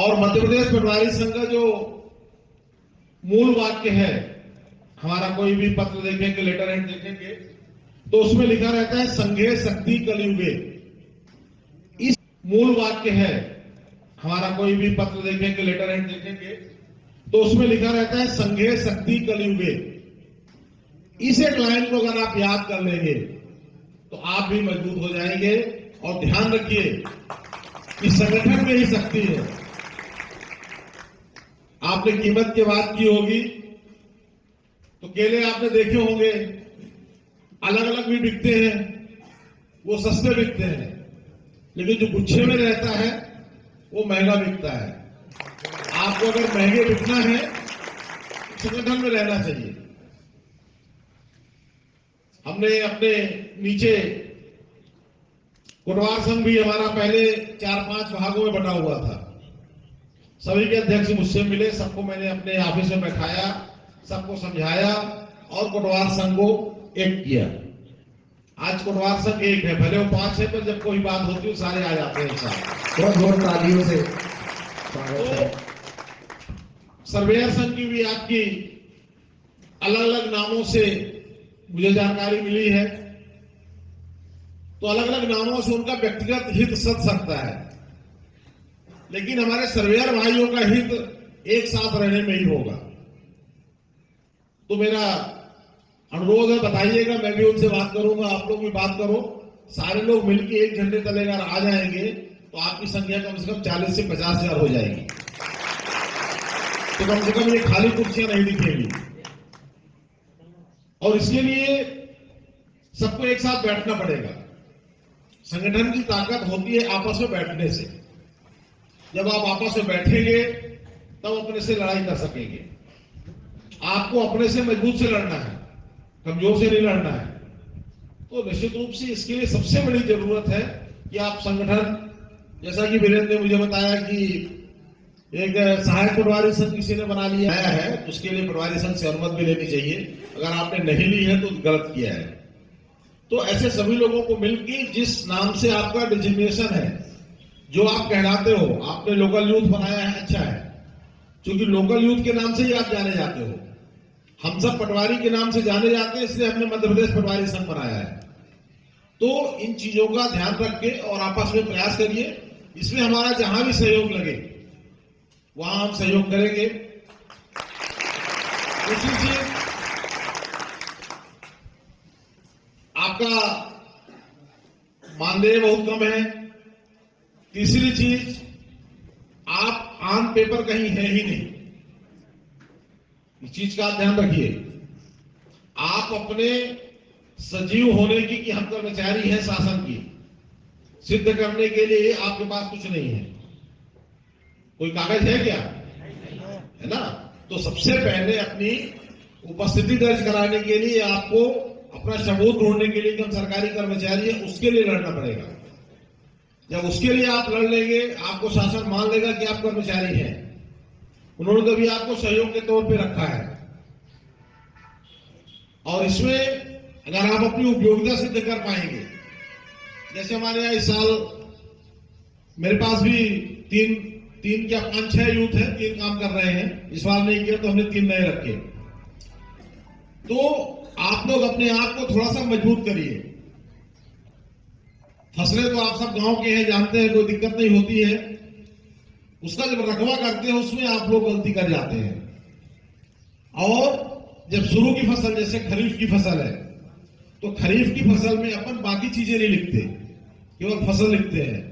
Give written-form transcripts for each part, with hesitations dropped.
और मध्य प्रदेश पटवारी संघ का जो मूल वाक्य है, हमारा कोई भी पत्र देखेंगे, लेटर हेड देखेंगे, तो उसमें लिखा रहता है संघे शक्ति कलयुगे। इस मूल वाक्य है, हमारा कोई भी पत्र देखेंगे, लेटर हेड देखेंगे, तो उसमें लिखा रहता है संघे शक्ति कलयुगे। इस एक लाइन को अगर आप याद कर लेंगे तो आप भी मजबूत हो जाएंगे। और ध्यान रखिए कि संगठन में ही शक्ति है। आपने कीमत की बात की होगी तो केले आपने देखे होंगे, अलग अलग भी बिकते हैं, वो सस्ते बिकते हैं, लेकिन जो गुच्छे में रहता है वो महंगा बिकता है। आपको अगर महंगे बिकना है तो संगठन में रहना चाहिए। हमने अपने नीचे कोटवार संघ भी हमारा पहले 4-5 भागों में बटा हुआ था। सभी के अध्यक्ष मुझसे मिले, सबको मैंने अपने ऑफिस में बैठाया, सबको समझाया और कोटवार संघ को एक किया। आज कोटवार संघ एक है, भले वो 5 है, पर जब कोई बात होती है सारे आ जाते हैं साथ। बहुत बहुत तालियों से सर्वेयर संघ की भी आपकी अलग अलग नामों से मुझे जानकारी मिली है, तो अलग अलग नामों से उनका व्यक्तिगत हित सध सकता है, लेकिन हमारे सर्वेयर भाइयों का हित एक साथ रहने में ही होगा। तो मेरा अनुरोध है, बताइएगा, मैं भी उनसे बात करूंगा, आप लोग भी बात करो, सारे लोग मिलकर एक झंडे तले अगर आ जाएंगे तो आपकी संख्या कम से कम 40 से 50 हजार हो जाएगी। तो कम से कम ये खाली कुर्सियां नहीं दिखेंगी। और इसके लिए सबको एक साथ बैठना पड़ेगा। संगठन की ताकत होती है आपस में बैठने से। जब आप आपस में बैठेंगे तब अपने से लड़ाई कर सकेंगे। आपको अपने से मजबूत से लड़ना है, कमजोर से नहीं लड़ना है। तो निश्चित रूप से इसके लिए सबसे बड़ी जरूरत है कि आप संगठन, जैसा कि वीरेंद्र ने मुझे बताया कि एक सहायक पटवारी संघ किसी ने बना लिया है, उसके लिए पटवारी संघ से अनुमति भी लेनी चाहिए। अगर आपने नहीं ली है तो गलत किया है। तो ऐसे सभी लोगों को मिलकर जिस नाम से आपका डिजिग्नेशन है, जो आप कहलाते हो, आपने लोकल यूथ बनाया है, अच्छा है, क्योंकि लोकल यूथ के नाम से ही आप जाने जाते हो। हम सब पटवारी के नाम से जाने जाते हैं, इसलिए हमने मध्य प्रदेश पटवारी संघ बनाया है। तो इन चीजों का ध्यान रख के और आपस में प्रयास करिए। इसमें हमारा जहां भी सहयोग लगे वहां हम सहयोग करेंगे। दूसरी चीज, आपका मानदेय बहुत कम है। तीसरी चीज, आप ऑन पेपर कहीं है ही नहीं, इस चीज का आप ध्यान रखिए। आप अपने सजीव होने की कि हम कर्मचारी हैं शासन की सिद्ध करने के लिए आपके पास कुछ नहीं है। कोई कागज है क्या? है ना? तो सबसे पहले अपनी उपस्थिति दर्ज कराने के लिए आपको अपना सबूत ढूंढने के लिए कि हम सरकारी कर्मचारी हैं, उसके लिए लड़ना पड़ेगा। जब उसके लिए आप लड़ लेंगे, आपको शासन मान लेगा कि आप कर्मचारी हैं। उन्होंने कभी आपको सहयोग के तौर पे रखा है। और इसमें अगर आप अपनी उपयोगिता सिद्ध कर पाएंगे, जैसे हमारे यहाँ इस साल मेरे पास भी तीन क्या 5-6 यूथ है, 3 काम कर रहे हैं। इस बार नहीं किया तो हमने 3 नए रखे। तो आप लोग अपने आप को थोड़ा सा मजबूत करिए। फसलें तो आप सब गांव के हैं, जानते हैं, कोई दिक्कत नहीं होती है। उसका जब रकबा करते हैं उसमें आप लोग गलती कर जाते हैं। और जब शुरू की फसल, जैसे खरीफ की फसल है, तो खरीफ की फसल में अपन बाकी चीजें नहीं लिखते, केवल फसल लिखते हैं,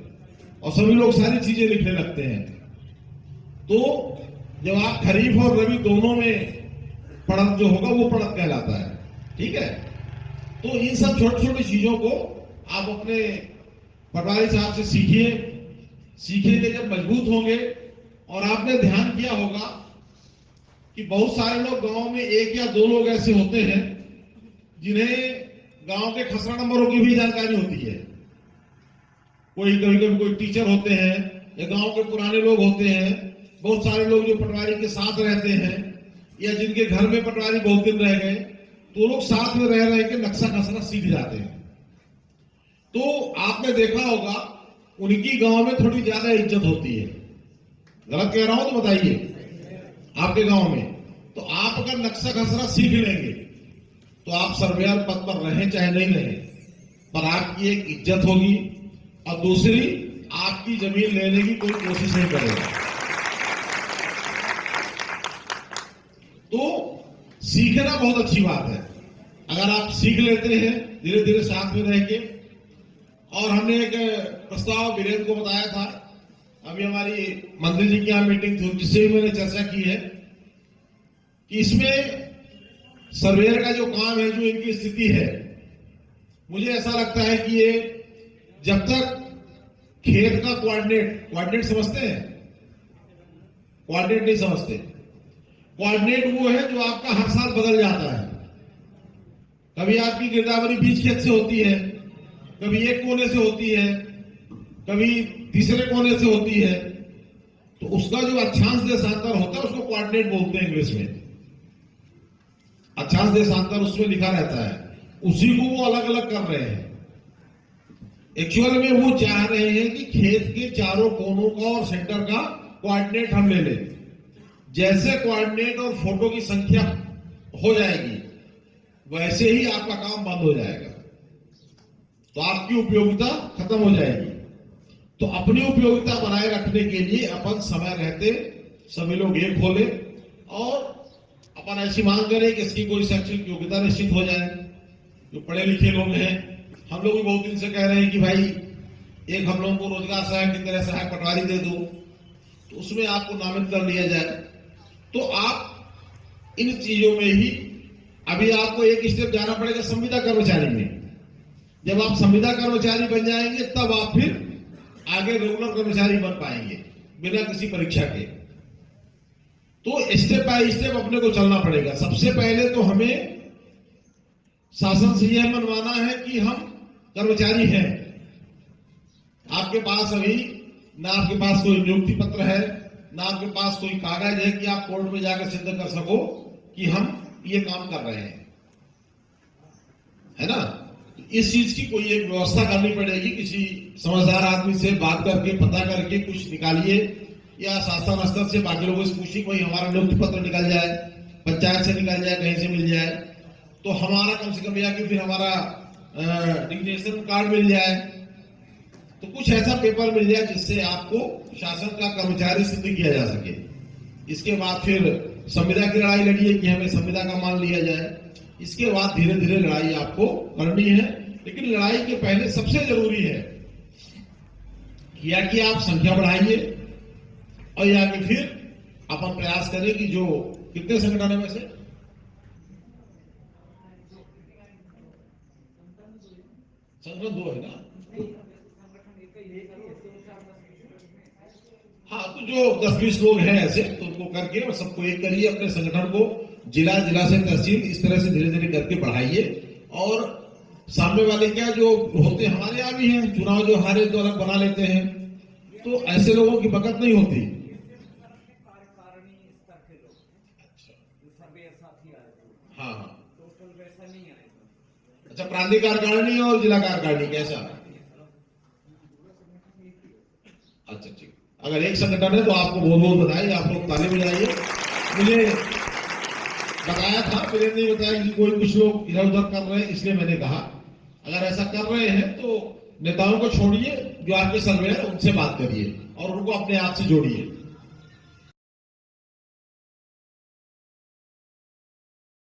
और सभी लोग सारी चीजें लिखने लगते हैं। तो जब आप खरीफ और रबी दोनों में पड़त जो होगा वो पड़त कहलाता है। ठीक है? तो इन सब छोटी छोटी चीजों को आप अपने पटवारी साहब से सीखिए। सीखेंगे जब मजबूत होंगे। और आपने ध्यान किया होगा कि बहुत सारे लोग गांव में 1 या 2 लोग ऐसे होते हैं जिन्हें गांव के खसरा नंबरों की भी जानकारी होती है। कोई कभी कोई टीचर होते हैं या गांव के पुराने लोग होते हैं। बहुत सारे लोग जो पटवारी के साथ रहते हैं या जिनके घर में पटवारी बहुत दिन रह गए, तो लोग साथ में रह के नक्शा खसरा सीख जाते हैं। तो आपने देखा होगा उनकी गांव में थोड़ी ज्यादा इज्जत होती है। गलत कह रहा हूं तो बताइए। आपके गांव में तो आप अगर नक्शा खसरा सीख लेंगे तो आप सर्वेयर पद पर रहें चाहे नहीं रहें, पर आपकी एक इज्जत होगी और दूसरी आपकी जमीन लेने की कोई कोशिश नहीं करेगा। तो सीखना बहुत अच्छी बात है। अगर आप सीख लेते हैं धीरे धीरे साथ में रह के। और हमने एक प्रस्ताव वीरेंद्र को बताया था, अभी हमारी मंत्री जी की यहाँ मीटिंग थी जिससे भी मैंने चर्चा की है कि इसमें सर्वेयर का जो काम है, जो इनकी स्थिति है, मुझे ऐसा लगता है कि ये जब तक खेत का कोऑर्डिनेट समझते हैं? कोऑर्डिनेट नहीं समझते। कोऑर्डिनेट वो है जो आपका हर साल बदल जाता है। कभी आपकी गिरदावरी बीच खेत से होती है, कभी एक कोने से होती है, कभी तीसरे कोने से होती है। तो उसका जो अक्षांश देशांतर होता है उसको कोऑर्डिनेट बोलते हैं इंग्लिश में। अक्षांश देशांतर उसमें लिखा रहता है, उसी को वो अलग अलग कर रहे हैं। एक्चुअल में वो चाह रहे हैं कि खेत के चारों कोनों का और सेंटर का कोऑर्डिनेट हम ले लें। जैसे कोऑर्डिनेट और फोटो की संख्या हो जाएगी वैसे ही आपका काम बंद हो जाएगा, तो आपकी उपयोगिता खत्म हो जाएगी। तो अपनी उपयोगिता बनाए रखने के लिए अपन समय रहते सभी लोग एक खोले और अपन ऐसी मांग करें कि इसकी कोई शैक्षणिक योग्यता निश्चित हो जाए। जो पढ़े लिखे लोग हैं, हम लोग भी बहुत दिन से कह रहे हैं कि भाई एक हम लोगों को रोजगार सहायक की तरह सहायक पटवारी दे दो, तो उसमें आपको नामित कर लिया जाए। तो आप इन चीजों में ही अभी आपको एक स्टेप जाना पड़ेगा संविदा कर्मचारी में। जब आप संविदा कर्मचारी बन जाएंगे तब आप फिर आगे रेगुलर कर्मचारी बन पाएंगे बिना किसी परीक्षा के। तो स्टेप बाय स्टेप अपने को चलना पड़ेगा। सबसे पहले तो हमें शासन से यह मनवाना है कि हम कर्मचारी हैं। आपके पास अभी ना आपके पास कोई नियुक्ति पत्र है, ना आपके पास कोई कागज है कि आप कोर्ट में जाकर सिद्ध कर सको कि हम ये काम कर रहे हैं, है ना। इस चीज की कोई एक व्यवस्था करनी पड़ेगी। किसी समझदार आदमी से बात करके पता करके कुछ निकालिए, या शासन स्तर से बाकी लोगों से पूछिए कोई हमारा नियुक्ति पत्र निकल जाए, पंचायत से निकल जाए, कहीं से मिल जाए, तो हमारा कम से कम या कि फिर हमारा डिग्नेशन कार्ड मिल जाए, तो कुछ ऐसा पेपर मिल जाए जिससे आपको शासन का कर्मचारी सिद्ध किया जा सके। इसके बाद फिर संविदा की लड़ाई लड़िए कि हमें संविदा का मान लिया जाए। इसके बाद धीरे धीरे लड़ाई आपको करनी है, लेकिन लड़ाई के पहले सबसे जरूरी है या कि आप संख्या बढ़ाइए और या कि फिर अपन प्रयास करें कि जो कितने संगठन है वैसे संगठन 2 है ना। हाँ, तो जो 10-20 लोग हैं ऐसे तो उनको करके और सबको एक करिए, अपने संगठन को जिला से तहसील इस तरह से धीरे धीरे करके बढ़ाइए। और सामने वाले क्या जो होते हमारे यहाँ भी हैं, चुनाव जो हारे तो अलग बना लेते हैं, तो ऐसे लोगों की बकत नहीं होती। हाँ हाँ, अच्छा, प्रांतीय कार्यकारिणी और जिला कार्यकारिणी कैसा? अच्छा ठीक, अगर एक संगठन है तो आपको बहुत बहुत बधाई, आप लोग ताली बजाइए। मुझे बताया था, वीरेंद्र ने बताया कि कोई कुछ लोग इधर उधर कर रहे हैं, इसलिए मैंने कहा अगर ऐसा कर रहे हैं तो नेताओं को छोड़िए, जो आपके सर्वे है उनसे बात करिए और उनको अपने आप से जोड़िए।